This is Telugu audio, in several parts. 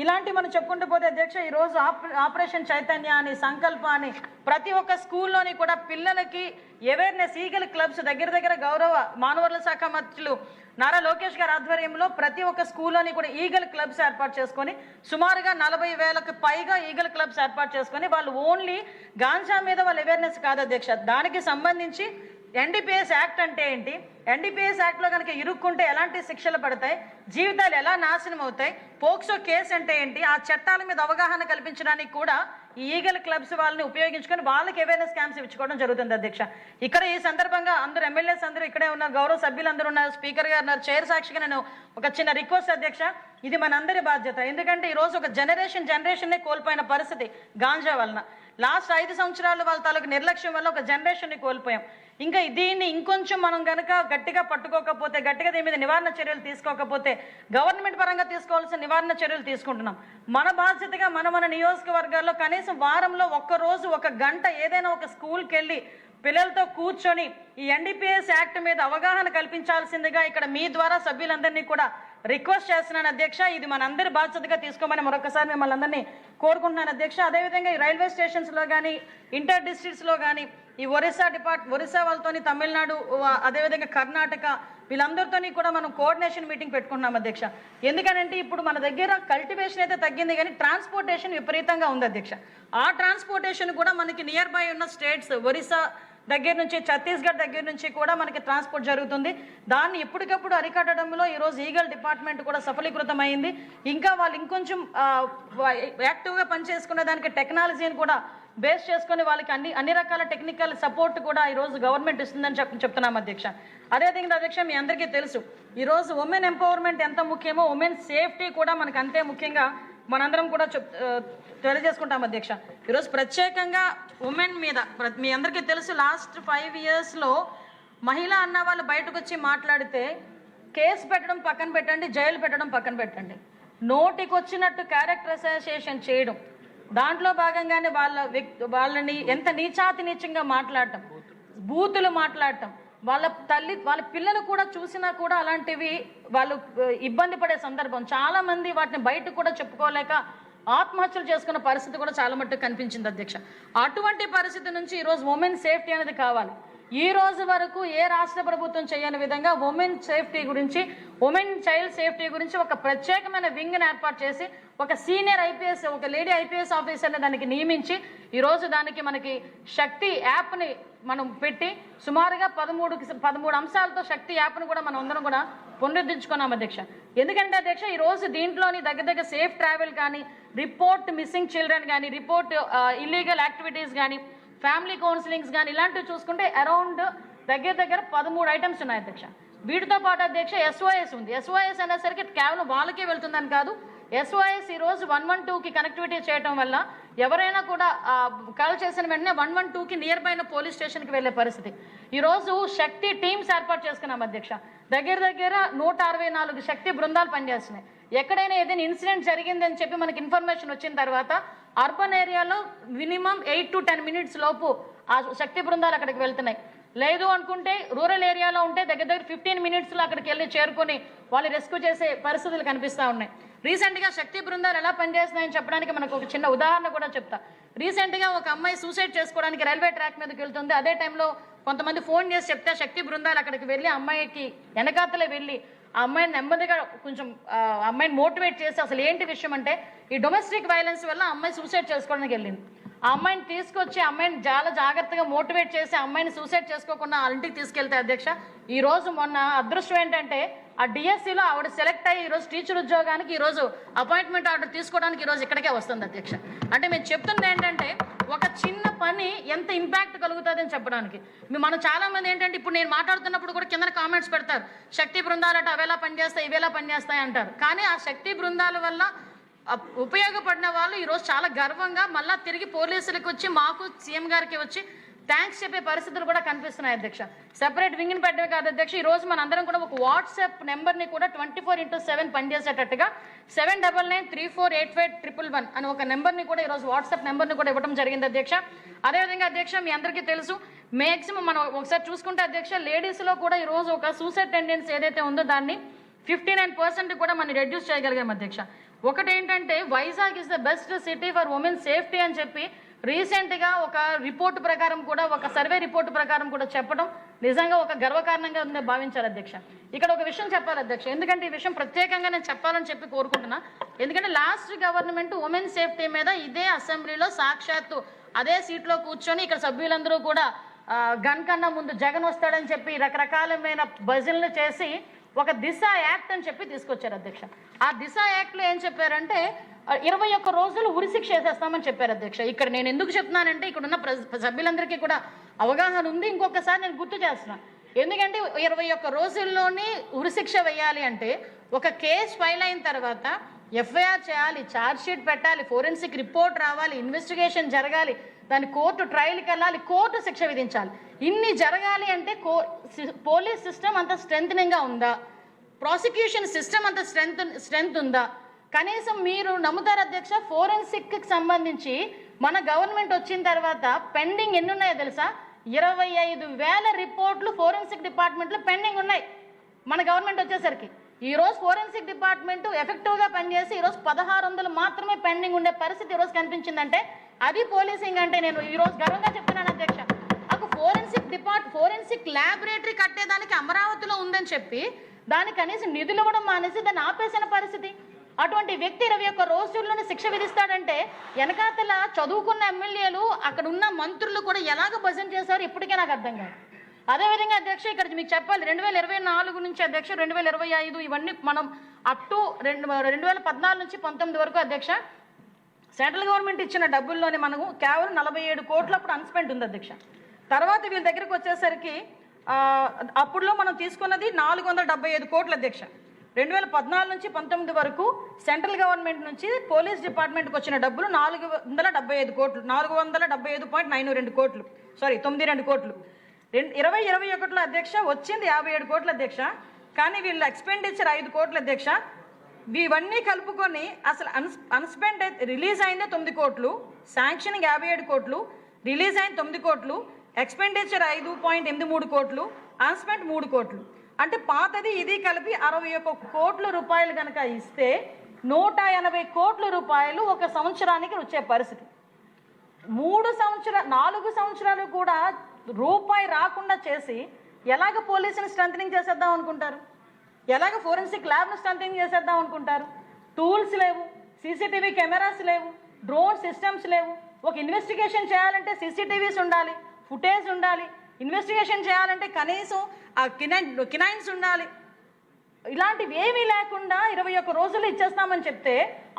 ఇలాంటి మనం చెప్పుకుంటూ పోతే అధ్యక్ష ఈరోజు ఆపరేషన్ చైతన్య అని సంకల్ప అని ప్రతి ఒక్క స్కూల్లోని కూడా పిల్లలకి అవేర్నెస్ ఈగల్ క్లబ్స్ దగ్గర గౌరవ మానవ వనరుల శాఖ మంత్రులు నారా లోకేష్ గారి ఆధ్వర్యంలో ప్రతి ఒక్క స్కూల్లోని కూడా ఈగల్ క్లబ్స్ ఏర్పాటు చేసుకొని సుమారుగా 40,000కు పైగా ఈగల్ క్లబ్స్ ఏర్పాటు చేసుకొని వాళ్ళు ఓన్లీ గాంజా మీద వాళ్ళ అవేర్నెస్ కాదు అధ్యక్ష, దానికి సంబంధించి ఎన్డీపీఎస్ యాక్ట్ అంటే ఏంటి, ఎన్డీపీఎస్ యాక్ట్లో కనుక ఇరుక్కుంటే ఎలాంటి శిక్షలు పడతాయి, జీవితాలు ఎలా నాశనం అవుతాయి, పోక్సో కేసు అంటే ఏంటి, ఆ చట్టాల మీద అవగాహన కల్పించడానికి కూడా ఈ ఈగల్ క్లబ్స్ వాళ్ళని ఉపయోగించుకొని వాళ్ళకి అవేర్నెస్ క్యాంప్స్ ఇచ్చుకోవడం జరుగుతుంది అధ్యక్ష. ఇక్కడ ఈ సందర్భంగా అందరూ ఎమ్మెల్యేస్ అందరూ ఇక్కడే ఉన్నారు, గౌరవ సభ్యులందరూ ఉన్నారు, స్పీకర్ గారు ఉన్నారు, చైర్ సాక్షిగా నేను ఒక చిన్న రిక్వెస్ట్ అధ్యక్ష, ఇది మనందరి బాధ్యత. ఎందుకంటే ఈరోజు ఒక జనరేషన్నే కోల్పోయిన పరిస్థితి గాంజా వలన. లాస్ట్ 5 సంవత్సరాలు వాళ్ళ తాలూకు నిర్లక్ష్యం వల్ల ఒక జనరేషన్ని కోల్పోయాం. ఇంకా దీన్ని ఇంకొంచెం మనం కనుక గట్టిగా పట్టుకోకపోతే, గట్టిగా దీని మీద నివారణ చర్యలు తీసుకోకపోతే, గవర్నమెంట్ పరంగా తీసుకోవాల్సిన నివారణ చర్యలు తీసుకుంటున్నాం. మన బాధ్యతగా మన నియోజకవర్గాల్లో కనీసం వారంలో ఒక్కరోజు 1 గంట ఏదైనా ఒక స్కూల్కి వెళ్ళి పిల్లలతో కూర్చొని ఈ ఎన్డీపీఎస్ యాక్ట్ మీద అవగాహన కల్పించాల్సిందిగా ఇక్కడ మీ ద్వారా సభ్యులందరినీ కూడా రిక్వెస్ట్ చేస్తున్నాను అధ్యక్ష. ఇది మనందరి బాధ్యతగా తీసుకోమని మరొకసారి మిమ్మల్ని అందరినీ కోరుకుంటున్నాను అధ్యక్ష. అదేవిధంగా ఈ రైల్వే స్టేషన్స్లో కానీ ఇంటర్ డిస్ట్రిక్ట్స్లో కానీ ఈ ఒరిస్సా వాళ్ళతోని తమిళనాడు అదేవిధంగా కర్ణాటక వీళ్ళందరితోని కూడా మనం కోఆర్డినేషన్ మీటింగ్ పెట్టుకుంటున్నాం అధ్యక్ష. ఎందుకనంటే ఇప్పుడు మన దగ్గర కల్టివేషన్ అయితే తగ్గింది కానీ ట్రాన్స్పోర్టేషన్ విపరీతంగా ఉంది అధ్యక్ష. ఆ ట్రాన్స్పోర్టేషన్ కూడా మనకి నియర్ బై ఉన్న స్టేట్స్ ఒరిస్సా దగ్గర నుంచి ఛత్తీస్గఢ్ దగ్గర నుంచి కూడా మనకి ట్రాన్స్పోర్ట్ జరుగుతుంది. దాన్ని ఎప్పటికప్పుడు అరికట్టడంలో ఈరోజు ఈగల్ డిపార్ట్మెంట్ కూడా సఫలీకృతమైంది. ఇంకా వాళ్ళు ఇంకొంచెం యాక్టివ్గా పనిచేసుకునే దానికి టెక్నాలజీని కూడా బేస్ చేసుకొని వాళ్ళకి అన్ని రకాల టెక్నికల్ సపోర్ట్ కూడా ఈరోజు గవర్నమెంట్ ఇస్తుందని చెప్తున్నాం అధ్యక్ష. అదేవిధంగా అధ్యక్ష మీ అందరికీ తెలుసు ఈరోజు ఉమెన్ ఎంపవర్మెంట్ ఎంత ముఖ్యమో ఉమెన్ సేఫ్టీ కూడా మనకు అంతే ముఖ్యంగా మనందరం కూడా తెలియజేసుకుంటాం అధ్యక్ష. ఈరోజు ప్రత్యేకంగా ఉమెన్ మీద మీ అందరికీ తెలుసు లాస్ట్ 5 yearsలో మహిళా అన్న వాళ్ళు బయటకు వచ్చి మాట్లాడితే కేసు పెట్టడం పక్కన పెట్టండి, జైలు పెట్టడం పక్కన పెట్టండి, నోటికి వచ్చినట్టు క్యారెక్టర్ అసోసియేషన్ చేయడం, దాంట్లో భాగంగానే వాళ్ళని ఎంత నీచంగా మాట్లాడటం, బూతులు మాట్లాడటం, వాళ్ళ పిల్లలు కూడా చూసినా కూడా అలాంటివి వాళ్ళు ఇబ్బంది పడే సందర్భం చాలా మంది వాటిని బయట కూడా చెప్పుకోలేక ఆత్మహత్యలు చేసుకున్న పరిస్థితి కూడా చాలా మట్టుకు కనిపించింది అధ్యక్ష. అటువంటి పరిస్థితి నుంచి ఈరోజు ఉమెన్ సేఫ్టీ అనేది కావాలి. ఈ రోజు వరకు ఏ రాష్ట్ర ప్రభుత్వం చేయని విధంగా ఉమెన్ సేఫ్టీ గురించి, ఉమెన్ చైల్డ్ సేఫ్టీ గురించి ఒక ప్రత్యేకమైన వింగ్ని ఏర్పాటు చేసి ఒక సీనియర్ ఐపీఎస్, ఒక లేడీ ఐపీఎస్ ఆఫీసర్ని దానికి నియమించి ఈరోజు దానికి మనకి శక్తి యాప్ని మనం పెట్టి సుమారుగా 13 అంశాలతో శక్తి యాప్ను కూడా మనం అందరం కూడా పునరుద్ధరించుకున్నాం అధ్యక్ష. ఎందుకంటే అధ్యక్ష ఈరోజు దీంట్లోని దగ్గర సేఫ్ ట్రావెల్ కానీ, రిపోర్ట్ మిస్సింగ్ చిల్డ్రన్ కానీ, రిపోర్ట్ ఇల్లీగల్ యాక్టివిటీస్ కానీ, ఫ్యామిలీ కౌన్సిలింగ్స్ కానీ ఇలాంటివి చూసుకుంటే అరౌండ్ దగ్గర 13 ఐటమ్స్ ఉన్నాయి అధ్యక్ష. వీటితో పాటు అధ్యక్ష SOS ఉంది. SOS అనేసరికి కేవలం వాళ్ళకే వెళ్తుందని కాదు, SOS ఈరోజు 112కి కనెక్టివిటీ చేయడం వల్ల ఎవరైనా కూడా కాల్ చేసిన వెంటనే 112కి నియర్ బై పోలీస్ స్టేషన్కి వెళ్ళే పరిస్థితి. ఈరోజు శక్తి టీమ్స్ ఏర్పాటు చేసుకున్నాం అధ్యక్ష. దగ్గర 164 శక్తి బృందాలు పనిచేస్తున్నాయి. ఎక్కడైనా ఏదైనా ఇన్సిడెంట్ జరిగిందని చెప్పి మనకి ఇన్ఫర్మేషన్ వచ్చిన తర్వాత అర్బన్ ఏరియాలో మినిమం 8 to 10 minutes లోపు ఆ శక్తి బృందాలు అక్కడికి వెళ్తున్నాయి. లేదు అనుకుంటే రూరల్ ఏరియాలో ఉంటే దగ్గర 15 minutesలో అక్కడికి వెళ్ళి చేరుకొని వాళ్ళు రెస్క్యూ చేసే పరిస్థితులు కనిపిస్తూ ఉన్నాయి. రీసెంట్గా శక్తి బృందాలు ఎలా పనిచేస్తున్నాయని చెప్పడానికి మనకు ఒక చిన్న ఉదాహరణ కూడా చెప్తా. రీసెంట్గా ఒక అమ్మాయి సూసైడ్ చేసుకోవడానికి రైల్వే ట్రాక్ మీదకి వెళ్తుంది. అదే టైంలో కొంతమంది ఫోన్ చేసి చెప్తే శక్తి బృందాలు అక్కడికి వెళ్ళి అమ్మాయికి వెనకాతలే వెళ్ళి ఆ అమ్మాయిని నెమ్మదిగా కొంచెం అమ్మాయిని మోటివేట్ చేసి అసలు ఏంటి విషయం అంటే ఈ డొమెస్టిక్ వైలెన్స్ వల్ల అమ్మాయి సూసైడ్ చేసుకోవడానికి వెళ్ళింది. ఆ అమ్మాయిని తీసుకొచ్చి అమ్మాయిని చాలా జాగ్రత్తగా మోటివేట్ చేసి అమ్మాయిని సూసైడ్ చేసుకోకుండా ఇంటికి తీసుకెళ్తే అధ్యక్ష ఈరోజు మొన్న అదృష్టం ఏంటంటే ఆ డిఎస్సిలో ఆవిడ సెలెక్ట్ అయ్యి ఈరోజు టీచర్ ఉద్యోగానికి ఈరోజు అపాయింట్మెంట్ ఆర్డర్ తీసుకోవడానికి ఈరోజు ఇక్కడికే వస్తుంది అధ్యక్ష. అంటే మేము చెప్తున్నది ఏంటంటే ఒక చిన్న పని ఎంత ఇంపాక్ట్ కలుగుతుంది అని చెప్పడానికి. మనం చాలామంది ఏంటంటే ఇప్పుడు నేను మాట్లాడుతున్నప్పుడు కూడా కింద కామెంట్స్ పెడతారు, శక్తి బృందాలట అవేలా పనిచేస్తాయి ఇవేలా పనిచేస్తాయి అంటారు. కానీ ఆ శక్తి బృందాల వల్ల ఉపయోగపడిన వాళ్ళు ఈరోజు చాలా గర్వంగా మళ్ళీ తిరిగి పోలీసులకు వచ్చి మాకు సీఎం గారికి వచ్చి థ్యాంక్స్ చెప్పే పరిస్థితులు కూడా కనిపిస్తున్నాయి అధ్యక్ష. సెపరేట్ వింగ్ని పెట్టే కాదు అధ్యక్ష, ఈరోజు మనందరం కూడా ఒక వాట్సాప్ నెంబర్ని కూడా 24/7 పనిచేసేటట్టుగా 7993485111 అని ఒక నెంబర్ని కూడా ఈరోజు వాట్సాప్ నెంబర్ని కూడా ఇవ్వడం జరిగింది అధ్యక్ష. అదేవిధంగా అధ్యక్ష మీ అందరికీ తెలుసు మ్యాక్సిమం మనం ఒకసారి చూసుకుంటే అధ్యక్ష లేడీస్లో కూడా ఈరోజు ఒక సూసైడ్ టెండెన్సీ ఏదైతే ఉందో దాన్ని 59% కూడా మనం రెడ్యూస్ చేయగలిగాం అధ్యక్ష. ఒకటి ఏంటంటే Vizag is the best city for women safety అని చెప్పి రీసెంట్గా ఒక రిపోర్ట్ ప్రకారం కూడా, ఒక సర్వే రిపోర్ట్ ప్రకారం కూడా చెప్పడం నిజంగా ఒక గర్వకారణంగా ఉందని భావించాలి అధ్యక్ష. ఇక్కడ ఒక విషయం చెప్పాలి అధ్యక్ష, ఎందుకంటే ఈ విషయం ప్రత్యేకంగా నేను చెప్పాలని చెప్పి కోరుకుంటున్నా. ఎందుకంటే లాస్ట్ గవర్నమెంట్ ఉమెన్ సేఫ్టీ మీద ఇదే అసెంబ్లీలో సాక్షాత్తు అదే సీట్లో కూర్చొని ఇక్కడ సభ్యులందరూ కూడా గన్ కన్నా ముందు జగన్ వస్తాడని చెప్పి రకరకాలమైన భజనలు చేసి ఒక దిశ యాక్ట్ అని చెప్పి తీసుకొచ్చారు అధ్యక్ష. ఆ దిశ యాక్ట్లో ఏం చెప్పారంటే 21 రోజులు ఉరిశిక్ష వేసేస్తామని చెప్పారు అధ్యక్ష. ఇక్కడ నేను ఎందుకు చెప్తున్నానంటే ఇక్కడ ఉన్న సభ్యులందరికీ కూడా అవగాహన ఉంది. ఇంకొకసారి నేను గుర్తు చేస్తున్నాను, ఎందుకంటే 21 రోజుల్లోని ఉరిశిక్ష వేయాలి అంటే ఒక కేసు ఫైల్ అయిన తర్వాత ఎఫ్ఐఆర్ చేయాలి, ఛార్జ్ షీట్ పెట్టాలి, ఫోరెన్సిక్ రిపోర్ట్ రావాలి, ఇన్వెస్టిగేషన్ జరగాలి, దాని కోర్టు ట్రయల్కి వెళ్ళాలి, కోర్టు శిక్ష విధించాలి. ఇన్ని జరగాలి అంటే పోలీస్ సిస్టమ్ అంత స్ట్రెంథనింగ్గా ఉందా, ప్రాసిక్యూషన్ సిస్టమ్ అంత స్ట్రెంత్ ఉందా? కనీసం మీరు నమ్ముతారు అధ్యక్ష, ఫోరెన్సిక్కి సంబంధించి మన గవర్నమెంట్ వచ్చిన తర్వాత పెండింగ్ ఎన్ని ఉన్నాయో తెలుసా? 25,000 రిపోర్ట్లు ఫోరెన్సిక్ డిపార్ట్మెంట్లో పెండింగ్ ఉన్నాయి మన గవర్నమెంట్ వచ్చేసరికి. ఈరోజు ఫోరెన్సిక్ డిపార్ట్మెంట్ ఎఫెక్టివ్గా పనిచేసి ఈరోజు 1600 మాత్రమే పెండింగ్ ఉండే పరిస్థితి ఈరోజు కనిపించిందంటే అది పోలీసింగ్ అంటే నేను ఈరోజు గర్వంగా చెప్తున్నాను అధ్యక్ష. నాకు ఫోరెన్సిక్ ల్యాబొరేటరీ కట్టేదానికి అమరావతిలో ఉందని చెప్పి దానికి కనీసం నిధులు ఇవ్వడం మానేసి దాన్ని ఆపేసిన పరిస్థితి. అటువంటి వ్యక్తి 21 రోజుల్లోనే శిక్ష విధిస్తాడంటే వెనకాతల చదువుకున్న ఎమ్మెల్యేలు అక్కడ ఉన్న మంత్రులు కూడా ఎలాగ భజన చేశారు ఇప్పటికే నాకు అర్థం కాదు. అదేవిధంగా అధ్యక్ష ఇక్కడ మీకు చెప్పాలి, 2024 నుంచి అధ్యక్ష 2025 ఇవన్నీ మనం అప్ టు 2014 నుంచి 19 వరకు అధ్యక్ష సెంట్రల్ గవర్నమెంట్ ఇచ్చిన డబ్బుల్లోనే మనము కేవలం 47 కోట్లు అప్పుడు అన్స్పెండ్ ఉంది అధ్యక్ష. తర్వాత వీళ్ళ దగ్గరకు వచ్చేసరికి అప్పుడులో మనం తీసుకున్నది 475 కోట్లు అధ్యక్ష. 2014 నుంచి 19 వరకు సెంట్రల్ గవర్నమెంట్ నుంచి పోలీస్ డిపార్ట్మెంట్కి వచ్చిన డబ్బులు 475 కోట్లు, 475.92 కోట్లు, 92 కోట్లు. 2021లో అధ్యక్ష వచ్చింది 57 కోట్లు అధ్యక్ష. కానీ వీళ్ళ ఎక్స్పెండిచర్ 5 కోట్లు అధ్యక్ష. ఇవన్నీ కలుపుకొని అసలు అన్స్పెండ్ రిలీజ్ అయిందే 9 కోట్లు, శాంక్షనింగ్ 57 కోట్లు, రిలీజ్ అయిన 9 కోట్లు, ఎక్స్పెండిచర్ 5.83 కోట్లు, అన్స్పెండ్ 3 కోట్లు. అంటే పాతది ఇది కలిపి 61 కోట్ల రూపాయలు కనుక ఇస్తే 180 కోట్ల రూపాయలు ఒక సంవత్సరానికి వచ్చే పరిస్థితి. 4 సంవత్సరాలు కూడా రూపాయి రాకుండా చేసి ఎలాగ పోలీసుని స్ట్రెంథనింగ్ చేసేద్దాం అనుకుంటారు, ఎలాగ ఫోరెన్సిక్ ల్యాబ్ను స్ట్రెంథనింగ్ చేసేద్దాం అనుకుంటారు? టూల్స్ లేవు, సీసీటీవీ కెమెరాస్ లేవు, డ్రోన్ సిస్టమ్స్ లేవు. ఒక ఇన్వెస్టిగేషన్ చేయాలంటే సీసీటీవీస్ ఉండాలి, ఫుటేజ్ ఉండాలి, ఇన్వెస్టిగేషన్ చేయాలంటే కనీసం కినైన్స్ ఉండాలి. ఇలాంటివి ఏమీ లేకుండా 21 రోజులు ఇచ్చేస్తామని చెప్తే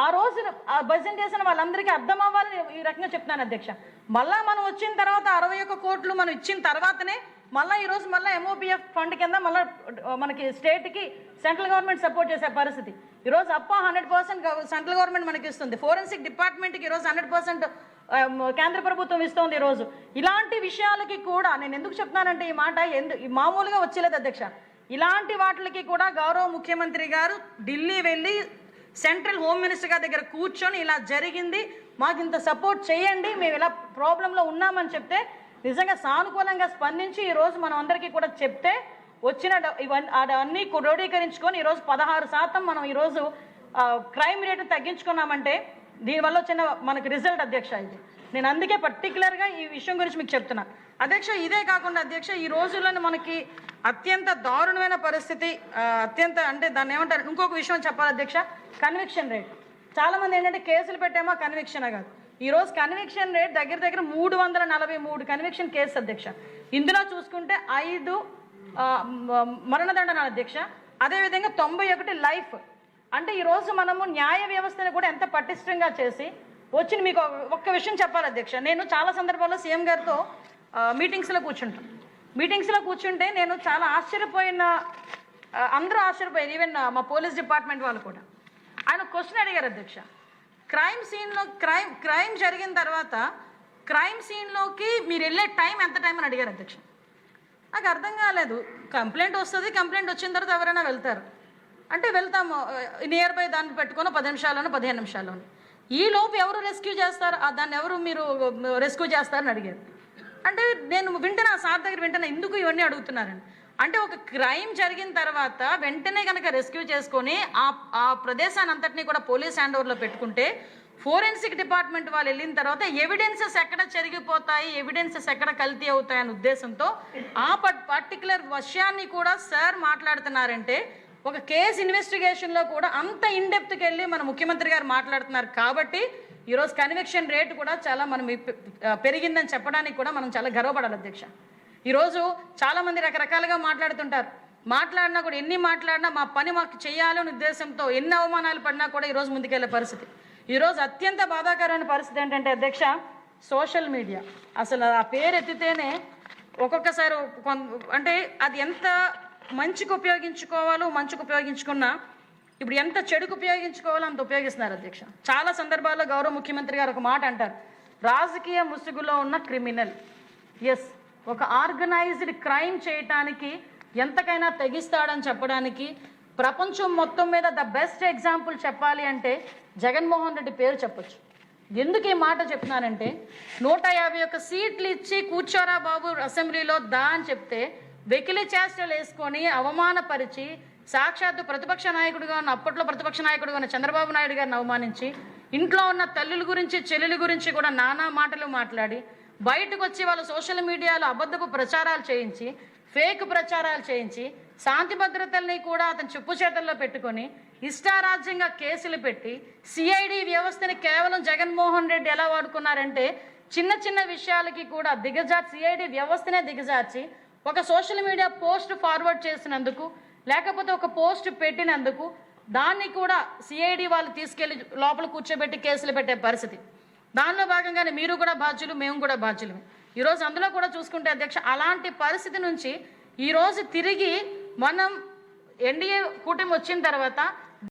ఆ రోజు భజన చేసిన వాళ్ళందరికీ అర్థం అవ్వాలని ఈ రకంగా చెప్తున్నాను అధ్యక్ష. మళ్ళా మనం వచ్చిన తర్వాత 61 కోట్లు మనం ఇచ్చిన తర్వాతనే మళ్ళీ ఈరోజు మళ్ళీ MOPF ఫండ్ కింద మళ్ళీ మనకి స్టేట్కి సెంట్రల్ గవర్నమెంట్ సపోర్ట్ చేసే పరిస్థితి. ఈరోజు అప్ప 100% సెంట్రల్ గవర్నమెంట్ మనకి ఇస్తుంది, ఫోరెన్సిక్ డిపార్ట్మెంట్కి ఈరోజు 100% కేంద్ర ప్రభుత్వం ఇస్తోంది. ఈరోజు ఇలాంటి విషయాలకి కూడా నేను ఎందుకు చెప్తున్నానంటే ఈ మాట మామూలుగా వచ్చేలేదు అధ్యక్ష. ఇలాంటి వాటికి కూడా గౌరవ ముఖ్యమంత్రి గారు ఢిల్లీ వెళ్ళి సెంట్రల్ హోమ్ మినిస్టర్ గారి దగ్గర కూర్చొని ఇలా జరిగింది, మాకు ఇంత సపోర్ట్ చేయండి, మేము ఇలా ప్రాబ్లంలో ఉన్నామని చెప్తే నిజంగా సానుకూలంగా స్పందించి ఈరోజు మనం అందరికీ కూడా చెప్తే వచ్చిన అన్నీ క్రోడీకరించుకొని ఈరోజు 16% మనం ఈరోజు క్రైమ్ రేటు తగ్గించుకున్నామంటే దీనివల్ల వచ్చిన మనకు రిజల్ట్ అధ్యక్ష. ఇది నేను అందుకే పర్టికులర్గా ఈ విషయం గురించి మీకు చెప్తున్నా అధ్యక్ష. ఇదే కాకుండా అధ్యక్ష ఈ రోజుల్లోనే మనకి అత్యంత దారుణమైన పరిస్థితి, అత్యంత అంటే దాన్ని ఏమంటారు, ఇంకొక విషయం చెప్పాలి అధ్యక్ష, కన్విక్షన్ రేట్. చాలామంది ఏంటంటే కేసులు పెట్టామా కన్విక్షనే కాదు. ఈరోజు కన్విక్షన్ రేట్ దగ్గర 343 కన్విక్షన్ కేసు అధ్యక్ష. ఇందులో చూసుకుంటే 5 మరణదండన అధ్యక్ష, అదేవిధంగా 91 లైఫ్. అంటే ఈరోజు మనము న్యాయ వ్యవస్థను కూడా ఎంత పటిష్టంగా చేసి వచ్చిన మీకు ఒక్క విషయం చెప్పాలి అధ్యక్ష. నేను చాలా సందర్భాల్లో సీఎం గారితో మీటింగ్స్లో కూర్చుంటే నేను చాలా ఆశ్చర్యపోయిన, అందరూ ఆశ్చర్యపోయారు, ఈవెన్ మా పోలీస్ డిపార్ట్మెంట్ వాళ్ళు కూడా. ఆయన క్వశ్చన్ అడిగారు అధ్యక్ష, క్రైమ్ జరిగిన తర్వాత క్రైమ్ సీన్లోకి మీరు వెళ్ళే టైం ఎంత టైం అని అడిగారు అధ్యక్ష. నాకు అర్థం కాలేదు. కంప్లైంట్ వస్తుంది, కంప్లైంట్ వచ్చిన తర్వాత ఎవరైనా వెళ్తారు అంటే వెళ్తాము, నియర్ బై దాన్ని పెట్టుకొని 10 నిమిషాల్లోనూ 15 నిమిషాల్లోనూ. ఈ లోపు ఎవరు రెస్క్యూ చేస్తారు, దాన్ని ఎవరు మీరు రెస్క్యూ చేస్తారని అడిగారు. అంటే నేను వింటున్నా, సార్ దగ్గర వింటున్నా, ఎందుకు ఇవన్నీ అడుగుతున్నారని. అంటే ఒక క్రైమ్ జరిగిన తర్వాత వెంటనే కనుక రెస్క్యూ చేసుకొని ఆ ప్రదేశాన్ని అంతటినీ కూడా పోలీస్ హ్యాండ్ ఓవర్లో పెట్టుకుంటే ఫోరెన్సిక్ డిపార్ట్మెంట్ వాళ్ళు వెళ్ళిన తర్వాత ఎవిడెన్సెస్ ఎక్కడ చెరిగిపోతాయి, ఎవిడెన్సెస్ ఎక్కడ కల్తీ అవుతాయనే ఉద్దేశంతో ఆ పర్టికులర్ విషయాన్ని కూడా సార్ మాట్లాడుతున్నారంటే ఒక కేసు ఇన్వెస్టిగేషన్లో కూడా అంత ఇన్డెప్త్కి వెళ్ళి మన ముఖ్యమంత్రి గారు మాట్లాడుతున్నారు కాబట్టి ఈరోజు కన్విక్షన్ రేట్ కూడా చాలా మనం పెరిగిందని చెప్పడానికి కూడా మనం చాలా గర్వపడాలి అధ్యక్ష. ఈరోజు చాలామంది రకరకాలుగా మాట్లాడుతుంటారు, మాట్లాడినా కూడా ఎన్ని మాట్లాడినా మా పని మాకు చేయాలనే ఉద్దేశంతో ఎన్ని అవమానాలు పడినా కూడా ఈరోజు ముందుకెళ్ళే పరిస్థితి. ఈరోజు అత్యంత బాధాకరమైన పరిస్థితి ఏంటంటే అధ్యక్ష, సోషల్ మీడియా అసలు ఆ పేరు ఎత్తితేనే ఒక్కొక్కసారి అంటే అది ఎంత మంచికి ఉపయోగించుకోవాలో మంచికి ఉపయోగించుకున్నా ఇప్పుడు ఎంత చెడుకు ఉపయోగించుకోవాలో అంత ఉపయోగిస్తున్నారు అధ్యక్ష. చాలా సందర్భాల్లో గౌరవ ముఖ్యమంత్రి గారు ఒక మాట అంటారు, రాజకీయ ముసుగులో ఉన్న క్రిమినల్. ఎస్, ఒక ఆర్గనైజ్డ్ క్రైమ్ చేయటానికి ఎంతకైనా తెగిస్తాడని చెప్పడానికి ప్రపంచం మొత్తం మీద ద బెస్ట్ ఎగ్జాంపుల్ చెప్పాలి అంటే జగన్మోహన్ రెడ్డి పేరు చెప్పొచ్చు. ఎందుకు ఈ మాట చెప్తున్నానంటే 151 సీట్లు ఇచ్చి కూర్చోరా బాబు అసెంబ్లీలో దా అని చెప్తే వెకిలి చేష్టలు వేసుకొని అవమానపరిచి సాక్షాత్తు ప్రతిపక్ష నాయకుడిగా ఉన్న అప్పట్లో ప్రతిపక్ష నాయకుడిగా ఉన్న చంద్రబాబు నాయుడు గారిని అవమానించి ఇంట్లో ఉన్న తల్లుల గురించి చెల్లెల గురించి కూడా నానా మాటలు మాట్లాడి బయటకు వచ్చి వాళ్ళు సోషల్ మీడియాలో అబద్ధపు ప్రచారాలు చేయించి ఫేక్ ప్రచారాలు చేయించి శాంతి భద్రతల్ని కూడా అతను చెప్పు చేతల్లో పెట్టుకొని ఇష్టారాజ్యంగా కేసులు పెట్టి సిఐడి వ్యవస్థని కేవలం జగన్మోహన్ రెడ్డి ఎలా వాడుకున్నారంటే చిన్న చిన్న విషయాలకి కూడా సిఐడి వ్యవస్థనే దిగజార్చి ఒక సోషల్ మీడియా పోస్ట్ ఫార్వర్డ్ చేసినందుకు లేకపోతే ఒక పోస్ట్ పెట్టినందుకు దాన్ని కూడా సిఐడి వాళ్ళు తీసుకెళ్లి లోపల కూర్చోబెట్టి కేసులు పెట్టే పరిస్థితి. దానిలో భాగంగానే మీరు కూడా బాధ్యులు, మేము కూడా బాధ్యులు. ఈరోజు అందులో కూడా చూసుకుంటే అధ్యక్ష, అలాంటి పరిస్థితి నుంచి ఈరోజు తిరిగి మనం ఎన్డీఏ కూటమి వచ్చిన తర్వాత